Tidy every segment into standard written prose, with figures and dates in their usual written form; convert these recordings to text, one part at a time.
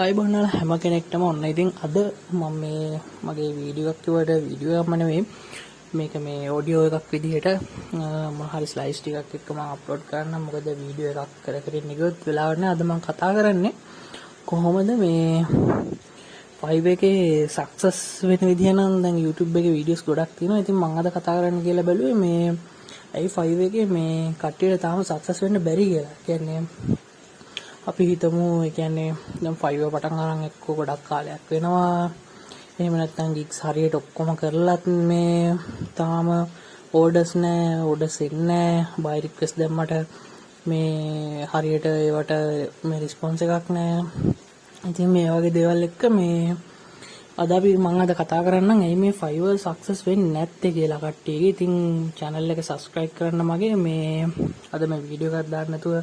ආයිබෝන්නාල හැම කෙනෙක්ටම ඔන්න ඉතින් අද මම මේ මගේ වීඩියෝ එකක් කිව්වට වීඩියෝ එකක්ම නෙවෙයි මේක මේ ඔඩියෝ එකක් විදිහට මොන හරි ස්ලයිස් ටිකක් එක්ක මම අප්ලෝඩ් කරන්නම් මොකද වීඩියෝ එකක් කර ඉන්න ගියොත් වෙලාවට නෑ අද මම කතා කරන්නේ කොහොමද මේ Fiverr එකේ සක්සස් වෙන විදිහ නම් දැන් YouTube එකේ වීඩියෝස් ගොඩක් තියෙනවා ඉතින් මම අද කතා කරන්න කියලා බැලුවේ මේ ඇයි Fiverr එකේ මේ කට්ටියට තාම සක්සස් වෙන්න බැරි කියලා කියන්නේ අපි හිතමු ඒ කියන්නේ දැන් Fiverr පටන් අරන් එක්ක ගොඩක් කාලයක් වෙනවා එහෙම නැත්නම් gigs හරියට ඔක්කොම කරලත් මේ තාම orders නැහැ orders එන්නේ නැහැ buy request දැම්මට මේ හරියට ඒවට මේ response එකක් නැහැ ඉතින් මේ වගේ දේවල් එක්ක මේ අද අපි මම අද කතා කරන්නම් ඇයි මේ Fiverr success වෙන්නේ නැත්තේ කියලා කට්ටියගේ ඉතින් channel එක subscribe කරන්න මගේ මේ අද මේ වීඩියෝ එකක් දාන්න නැතුව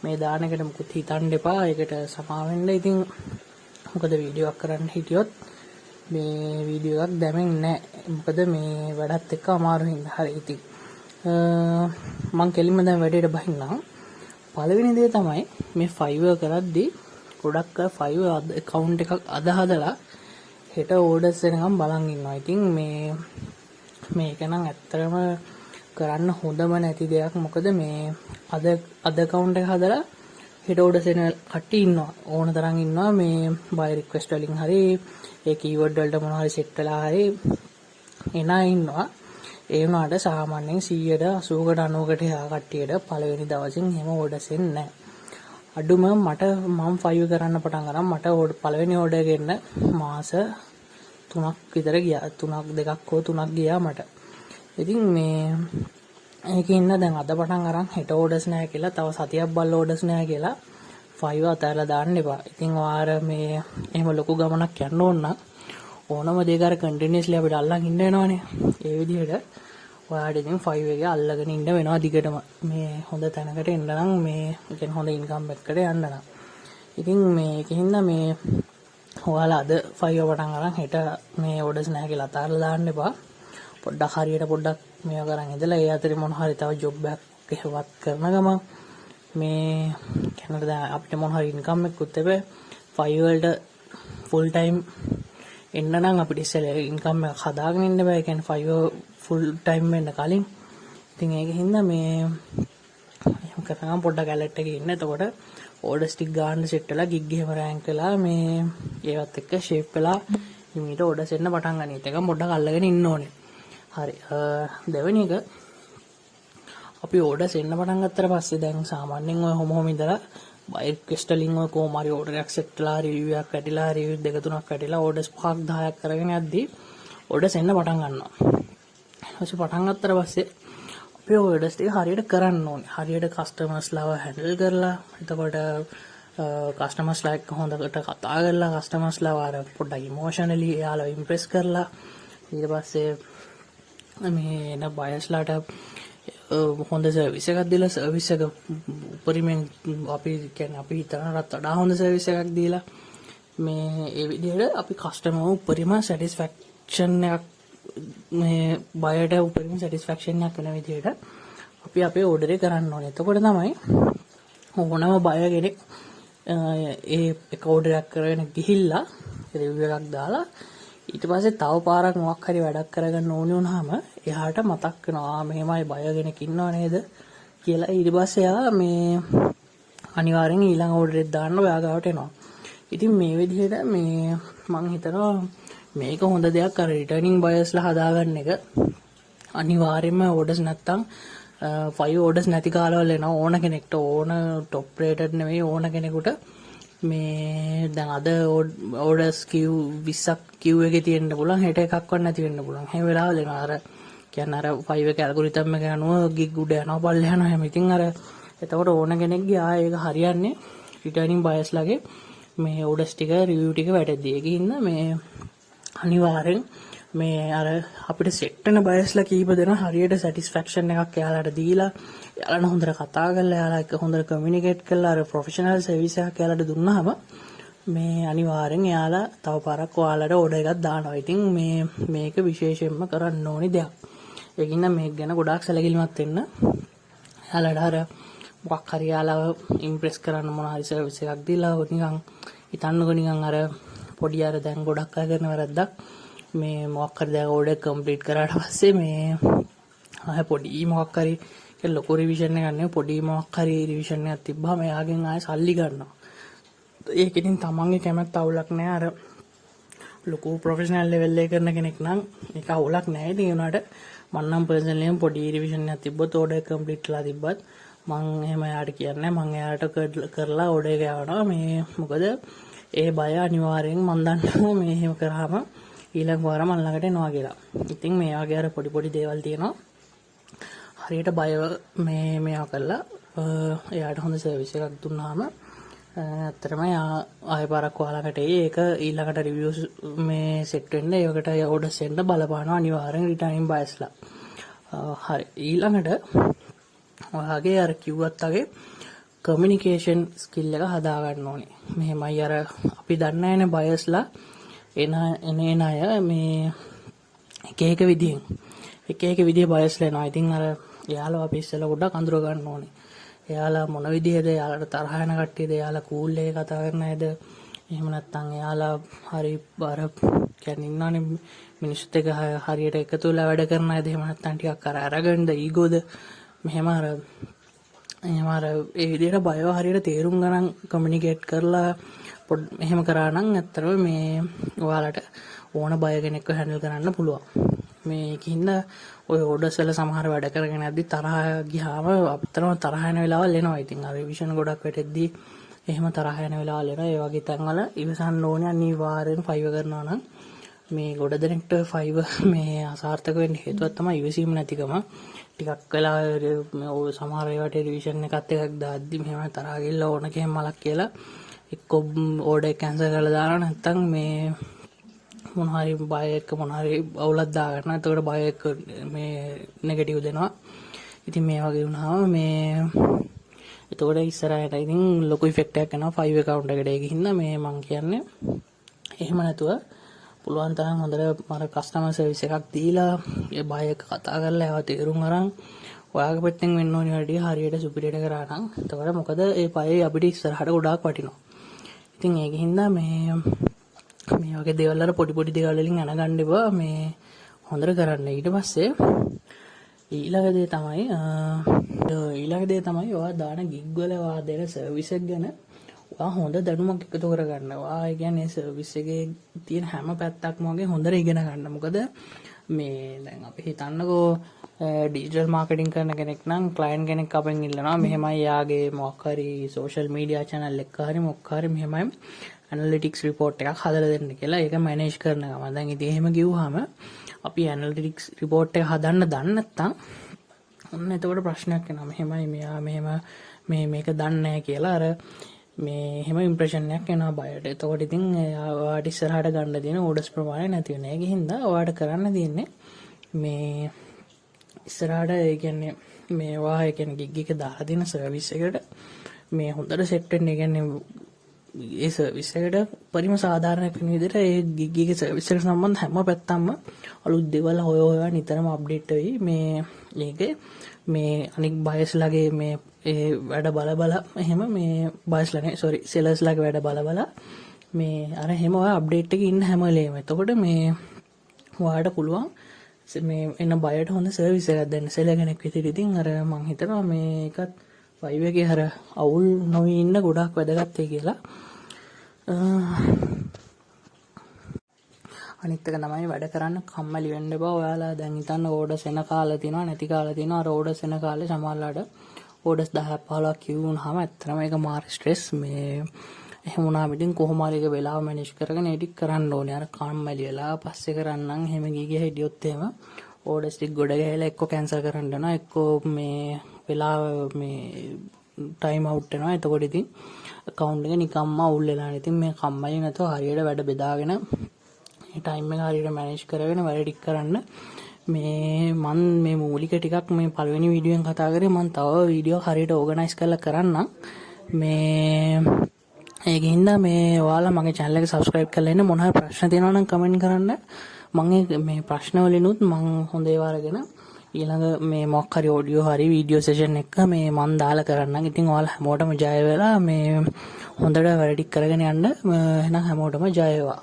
මේ දාන එකට මුකුත් හිතන්න එපා. ඒකට සමා වෙන්න. ඉතින් මොකද වීඩියෝ එකක් කරන්න හිටියොත් මේ වීඩියෝ එකක් දැමෙන්නේ නැහැ. මොකද මේ වැඩත් එක්ක අමාරු හින්දා. හරි ඉතින් මම කෙලින්ම දැන් වැඩේට බහින්නම්. පළවෙනි දේ තමයි මේ Fiverr කරද්දී ගොඩක් අය Fiverr account එකක් අද හදලා හෙට orders එනකම් බලන් ඉන්නවා. ඉතින් මේක නම් ඇත්තටම කරන්න හොඳම නැති දෙයක්. මොකද මේ අද account එක හදලා හෙට orders එන කට්ටිය ඉන්නවා. ඕන තරම් ඉන්නවා මේ buy request වලින් හරි ඒ keyword වලට මොනවා හරි set වෙලා හරි එන අය ඉන්නවා. ඒ වුණාට සාමාන්‍යයෙන් 100ට 80කට 90කට එහා කට්ටියට පළවෙනි දවසින් එහෙම orders එන්නේ නැහැ. අඩුම මම Fiverr කරන්න පටන් ගන්න මට පළවෙනි order එක එන්න මාස 3ක් විතර ගියා. 2ක් හෝ 3ක් ගියා මට. ඉතින් මේ ඒකේ ඉන්න දැන් අද පටන් අරන් හෙට orders නැහැ කියලා තව සතියක් බලලා orders නැහැ කියලා Fiverr අතහැරලා දාන්න එපා. ඉතින් ඔයාර මේ එහෙම ලොකු ගමනක් යන්න ඕන නම් ඕනම දෙයක අර continuously අපිට අල්ලන් ඉන්න වෙනවනේ. ඒ විදිහට ඔයාට ඉතින් Fiverr එකේ අල්ලගෙන ඉන්න වෙනවා දිගටම. මේ හොඳ තැනකට එන්න නම් මේ කියන්නේ හොඳ income එකකට යන්න නම්. ඉතින් මේකෙන්ද මේ ඔයාලා අද Fiverr පටන් අරන් හෙට මේ orders නැහැ කියලා අතහැරලා දාන්න එපා. පොඩ්ඩක් හරියට පොඩ්ඩක් මේවා කරන් ඉඳලා ඒ අතරේ මොන හරි තව ජොබ් එකක් එහෙවත් කරන ගම මේ කැනඩා දැන් අපිට මොන හරි ඉන්කම් එකකුත් එපේ Fiverr වලට ෆුල් ටයිම් එන්න නම් අපිට ඉස්සෙල්ලා ඉන්කම් එක හදාගෙන ඉන්න බෑ. ඒ කියන්නේ Fiverr ෆුල් ටයිම් වෙන්න කලින්. ඉතින් ඒකෙන් හින්දා මේ එහෙම කරගම් පොඩ්ඩක් ඇලර්ට් එකේ ඉන්න. එතකොට orders ටික ගන්න සෙට් වෙලා gig එහෙම රෑන්ක් වෙලා මේ ඒවත් එක්ක shape වෙලා ඊට orders එන්න පටන් ගන්න. ඒක පොඩ්ඩක් අල්ලගෙන ඉන්න ඕනේ. හරි දෙවෙනි එක අපි orders එන්න පටන් ගත්තට පස්සේ දැන් සාමාන්‍යයෙන් ඔය හොම ඉඳලා buy request වලින් ඔය කොහොම හරි order එකක් set වෙලා review එකක් වැටිලා review දෙක තුනක් වැටිලා orders 5ක් 10ක් කරගෙන යද්දී orders එන්න පටන් ගන්නවා. ඊට පටන් ගත්තට පස්සේ අපි orders ටික හරියට කරන්න ඕනේ. හරියට customers ලාව handle කරලා එතකොට customers ලා එක්ක හොඳට කතා කරලා customers ලාව අර පොඩ්ඩක් emotionally එයාලව impress කරලා ඊට පස්සේ මේ එන බයර්ස් ලාට හොඳ සර්විස් එකක් දීලා සර්විස් එක උපරිමයෙන් අපි කියන්නේ අපි හිතනකට වඩා හොඳ සර්විස් එකක් දීලා මේ ඒ විදිහට අපි කස්ටමර් උපරිම සැටිස්ෆැක්ෂන් එකක් මේ බයර්ට උපරිම සැටිස්ෆැක්ෂන් එකක් වෙන විදිහට අපි අපේ ඕඩර් එක කරන්න ඕනේ. එතකොට තමයි ඕනම බයර් කෙනෙක් ඒ එක ඕඩර් එකක් කරගෙන ගිහිල්ලා රිවිව් එකක් දාලා ඊට පස්සේ තව පාරක් මොකක් හරි වැඩක් කරගන්න ඕනේ වුණාම එයාට මතක් වෙනවා මෙහෙමයි බය කෙනෙක් ඉන්නව නේද කියලා. ඊට පස්සේ එයා මේ අනිවාර්යෙන් ඊළඟ ඕඩර් එක දාන්න ඔයා ගාවට එනවා. ඉතින් මේ විදිහට මේ මම හිතනවා මේක හොඳ දෙයක් අර රිටර්නින් බයර්ස්ලා හදාගන්න එක. අනිවාර්යෙන්ම ඕඩර්ස් නැත්තම් 5 ඕඩර්ස් නැති කාලවල එනවා ඕන කෙනෙක්ට ඕන টপ රේටඩ් නෙවෙයි ඕන කෙනෙකුට මේ දැන් අද orders queue 20ක් queue එකේ තියෙන්න පුළුවන් හෙට එකක්වත් නැති වෙන්න පුළුවන්. හැම වෙලාවෙම දෙනවා අර කියන්නේ අර Fiverr එක ඇල්ගොරිතම් එක යනවා gig උඩ යනවා පල්ලේ යනවා හැම. ඉතින් අර එතකොට ඕන කෙනෙක්ගේ ඒක හරියන්නේ returning buyers ලාගේ මේ orders ටික review ටික වැටෙද්දී. ඒකින්ද මේ අනිවාර්යෙන් මේ අර අපිට set වෙන buyers ලා කීප දෙනා හරියට satisfaction එකක් එයාලට දීලා එයාලට හොඳට කතා කරලා එයාලා එක්ක හොඳට communicate කරලා අර professional service එකක් එයාලට දුන්නාම මේ අනිවාර්යෙන් එයාලා තව පාරක් ඔයාලට order එකක් දානවා. ඉතින් මේක විශේෂයෙන්ම කරන්න ඕනි දෙයක්. ඒකින්ද මේක ගැන ගොඩාක් සැලකිලිමත් වෙන්න. එයාලට අර මොකක් හරි එයාලව impress කරන්න මොන හරි service එකක් දීලා නිකන් හිතන්නකෝ නිකන් අර පොඩි අර දැන් ගොඩක් අය කරන වැරද්දක් මේ මොකක් හරි දැන් ඕඩර් කම්ප්ලීට් කරාට පස්සේ මේ ආය පොඩි මොකක් හරි ලොකු රිවිෂන් එකක් නෙවෙයි පොඩි මොකක් හරි රිවිෂන් එකක් තිබ්බම එයාගෙන් ආය සල්ලි ගන්නවා. ඒක ඉතින් තමන්ගේ කැමැත්ත අවුලක් නෑ. අර ලොකු ප්‍රොෆෙෂනල් ලෙවල් එකේ කරන කෙනෙක් නම් ඒක අවුලක් නෑ. ඉතින් ඒ උනාට මම නම් පර්සනලි පොඩි රිවිෂන් එකක් තිබ්බොත් ඕඩර් කම්ප්ලීට් කරලා තිබ්බත් මම එහෙම එයාට කියන්නේ මම එයාට කරලා ඕඩර් එක යවනවා. මේ මොකද ඒ බය අනිවාර්යෙන් මම දන්නවා මේ එහෙම කරාම ඊළඟ වාර මම ළඟට එනවා කියලා. ඉතින් මේ වගේ අර පොඩි දේවල් තියෙනවා. හරියට බය මේවා කරලා එයාට හොඳ සර්විස් එකක් දුන්නාම ඇත්තටම ආයෙ පාරක් ඔයාලකට ඒක ඊළඟට රිවිව්ස් මේ සෙට් වෙන්න ඒකට ඕඩර්ස් එන්න බලපානවා අනිවාර්යෙන් රිටර්නින් බයස්ලා. හරි ඊළඟට ඔයාගේ අර කිව්වත් වගේ කමියුනිකේෂන් ස්කිල් එක හදා ගන්න ඕනේ. මෙහෙමයි අර අපි දන්නේ නැනේ බයස්ලා එන අය මේ එක එක විදිහේ බයස්ලා එනවා. ඉතින් අර එයාලා අපි ඉස්සෙල්ලා පොඩ්ඩක් අඳුර ගන්න ඕනේ. එයාලා මොන විදිහේද, එයාලට තරහ යන කට්ටියද, එයාලා කූල් එකේ කතා කරන අයද, එහෙම නැත්නම් එයාලා හරි අර කියන්නේ ඉන්නවනේ මිනිස්සුත් එක්ක හරියට එකතු වෙලා වැඩ කරන අයද, එහෙම නැත්නම් ටිකක් අර අරගන්නද ඊගෝද, මෙහෙම අර ඒ විදිහට බයව හරියට තේරුම් ගන්න කමියුනිකේට් කරලා එහෙම කරා නම් ඇත්තටම මේ ඔයාලට ඕන බය කෙනෙක්ව හැන්ඩල් කරන්න පුළුවන්. මේකින්ද ඔය ඕඩර්ස් වල සමහර වැඩ කරගෙන යද්දි තරහ ගියාම අපතරම තරහ යන වෙලාවල් එනවා. ඉතින් අර රිවිෂන් ගොඩක් වැටෙද්දි එහෙම තරහ යන වෙලාවල් එනවා. ඒ වගේ තැන්වල ඉවසන්න ඕනේ අනිවාර්යෙන් Fiverr කරනවා නම්. මේ ගොඩ දෙනෙක්ට Fiverr මේ අසාර්ථක වෙන්න හේතුවක් තමයි ඉවසීම නැතිකම. ටිකක් වෙලා සමහර ඒවාට රිවිෂන් එකත් එකක් දාද්දි මෙහෙම තරහ ගිහලා ඕන කෙහෙම මලක් කියලා එක්ක ඕඩර් එක කැන්සල් කරලා දානවා. නැත්නම් මේ මොන හරි බය එක මොන හරි අවුලක් දාගන්න. එතකොට බය එක මේ නෙගටිව් දෙනවා. ඉතින් මේ වගේ වුණාම මේ එතකොට ඉස්සරහට ඉතින් ලොකු ඉෆෙක්ට් එකක් එනවා Fiverr account එකට. ඒකින්ද මේ මම කියන්නේ එහෙම නැතුව පුළුවන් තරම් හොඳට මර කස්ටමර් සර්විස් එකක් දීලා ඒ බය එක කතා කරලා ඒවා තේරුම් අරන් ඔයාගේ පැත්තෙන් වෙන්න ඕනි වැඩි හරියට සුපිරියට කරා නම් එතකොට මොකද ඒ බය අපිට ඉස්සරහට ගොඩාක් වටිනවා. ඉතින් ඒකින්ද මේ වගේ දේවල් වල පොඩි දේවල් වලින් අනගන්න එපා. මේ හොඳට කරන්න. ඊට පස්සේ ඊළඟ දේ තමයි ඔයා දාන ගිග් වල ඔයා දෙන සර්විස් එක ගැන ඔයා හොඳ දැනුමක් එකතු කරගන්න. ඔයා කියන්නේ සර්විස් එකේ තියෙන හැම පැත්තක්ම වගේ හොඳට ඉගෙන ගන්න. මොකද මේ දැන් අපි හිතන්නකෝ ඩිජිටල් මාකටිං කරන කෙනෙක් නම් ක්ලයන්ට් කෙනෙක් අපෙන් ඉල්ලනවා මෙහෙමයි යාගේ මොකක් හරි සෝෂල් මීඩියා channel එකක හරි මොකක් හරි මෙහෙමයි ඇනලිටික්ස් රිපෝට් එකක් හදලා දෙන්න කියලා. ඒක මැනේජ් කරන ගමන් දැන් ඉතින් එහෙම කිව්වහම අපි ඇනලිටික්ස් රිපෝට් එක හදන්න දන්නේ නැත්නම් ඔන්න එතකොට ප්‍රශ්නයක් එනවා. මෙහෙමයි මෙයා මෙහෙම මේක දන්නේ නැහැ කියලා අර මේ එහෙම ඉම්ප්‍රෙෂන් එකක් එනවා බයට. එතකොට ඉතින් ඔයාට ඉස්සරහට ගන්න තියෙන ඕඩර්ස් ප්‍රමාණය නැති වෙන. ඒක හින්දා ඔයාට කරන්න තියෙන්නේ මේ ඉස්සරහට ඒ කියන්නේ මේ ඔයා ඒ කියන්නේ ගිග් එක දාලා දෙන සර්විස් එකට මේ හොඳට සෙට් වෙන්න. ඒ කියන්නේ ඒ සර්විස් එකට පරිම සාධාරණ කෙනෙක් විදිහට ඒ ගිග් එකේ සර්විස් එකට සම්බන්ධ හැම පැත්තම අලුත් දේවල් හොයා නිතරම අප්ඩේට් වෙයි. මේකේ මේ අනික් බයස්ලාගේ මේ ඒ වැඩ බල එහෙම මේ බයස්ලානේ සෙලර්ස්ලාගේ වැඩ බල මේ අර එහෙම ඔය අප්ඩේට් එකේ ඉන්න හැම වෙලේම. එතකොට මේ ඔයාලට පුළුවන් මේ එන බයට හොඳ සර්විස් එකක් දෙන්න සෙලර් කෙනෙක් විදිහට. ඉතින් අර මම හිතනවා මේකත් Fiverr එකේ අර අවුල් නොවි ඉන්න ගොඩක් වැදගත් කියලා. අනිත් එක තමයි වැඩ කරන්න කම්මැලි වෙන්න එපා. ඔයාලා දැන් හිතන්න ඕඩර්ස් එන කාලේ තියෙනවා නැති කාලේ තියෙනවා. අර ඕඩර්ස් එන කාලේ සමහරලාට ඕඩර්ස් 10 15ක් කිව් වුණාම ඇත්තටම ඒක මාර ස්ට්‍රෙස්. මේ එහෙම වුණාම ඉතින් කොහොම හරි ඒක වෙලාව මැනේජ් කරගෙන එඩිට් කරන්න ඕනේ. අර කම්මැලි වෙලා පස්සේ කරන්නම් එහෙම ගිය හිටියොත් එහෙම ඕඩර්ස් ටික ගොඩ ගහලා එක්ක කැන්සල් කරන්න යනවා එක්ක මේ වෙලාව මේ ටයිම් අවුට් වෙනවා. එතකොට ඉතින් account එක නිකම්ම අවුල් වෙලා. ඉතින් මේ කම්මැලි නැතුව හරියට වැඩ බෙදාගෙන මේ ටයිම් එක හරියට මැනේජ් කරගෙන වැඩ ටික කරන්න. මම මේ මූලික ටිකක් මේ පළවෙනි වීඩියෝෙන් කතා කරේ. මම තව වීඩියෝ හරියට ඕගනයිස් කරලා කරන්නම්. ඒකින්ද මේ ඔයාලා මගේ channel එක subscribe කරලා ඉන්න. මොන හරි ප්‍රශ්න තියෙනවා නම් comment කරන්න. මම මේ ප්‍රශ්න වලිනුත් මම හොඳ ඒවා අරගෙන ඊළඟ මේ මොකක් හරි ඔඩියෝ හරි වීඩියෝ සෙෂන් එක මේ මම දාලා කරන්නම්. ඉතින් ඔයාලා හැමෝටම ජය වේලා මේ හොඳට වැඩ ටික කරගෙන යන්න. එහෙනම් හැමෝටම ජය වේවා.